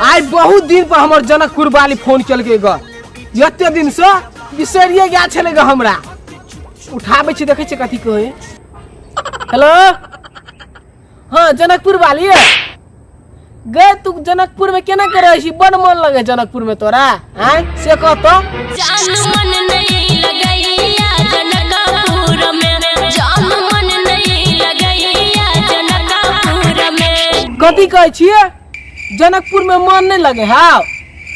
आई बहुत दिन पर हमर जनकपुर वाली फोन कल के ग यते दिन से बिसरिए गया छले ग हमरा उठाबे छी देखे छी कथी कहे। हेलो हां जनकपुर वाली गे तू जनकपुर में केना करे छी बड़ मन लगे जनकपुर में तोरा हैं से कह तो जान मन नहीं लगैया जनकपुर में जान मन नहीं लगैया जनकपुर में कथी कहे छी जनकपुर में मन नहीं लगे हां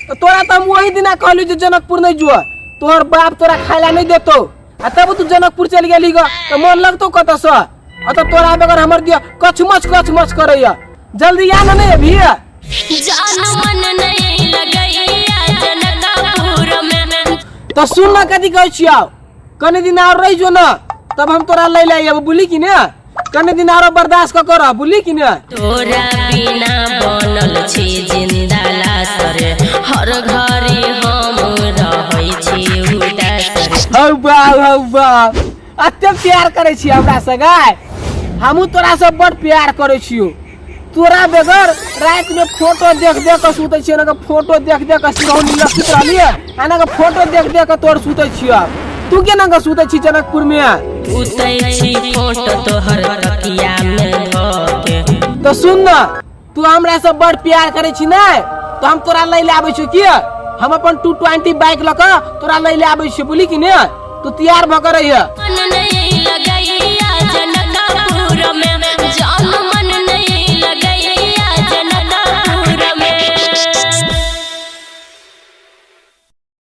तो तोरा त हम वही दिना कहलु जे जनकपुर नहीं जुआ तोहर बाप तोरा खाइला नहीं देतो आ तब तू जनकपुर चल गेली ग तो मन लगतो कत से आ तो तोरा बगर हमर दिया कचमच करैया जल्दी आ नहीं अभी जान मन नहीं लगैया जनकपुर में तो सुन ना कथी कहै छियौ कने दिन और रह जो ना तब हम तोरा ले ले अब बोली कि ने कने दिन और बर्दाश्त क कर बोली कि ने तोरा बिना बनल छी जिंदा लाश रे हर घड़ी हम रहै छी उदास हौ बा अत्ते प्यार करे छी हमरा से गाय हमहू तोरा से बड़ प्यार करे छियो तोरा बेगर रात में फोटो देख के सुते छियो ना फोटो देख के सिरौनी लखित रहलिए आना के फोटो देख के तोर सुते छियो तू केना के सुते छी जनकपुर में उतै छी फोटो तोहर तकिया में धके तो सुन ना तू हमरा से बड़ प्यार करे छी ना तो हम तोरा ले आबै छी की हम अपन 220 बाइक लक तोरा ले आबै छी बोली कि ने तू तैयार भ कर रहिए मन नहीं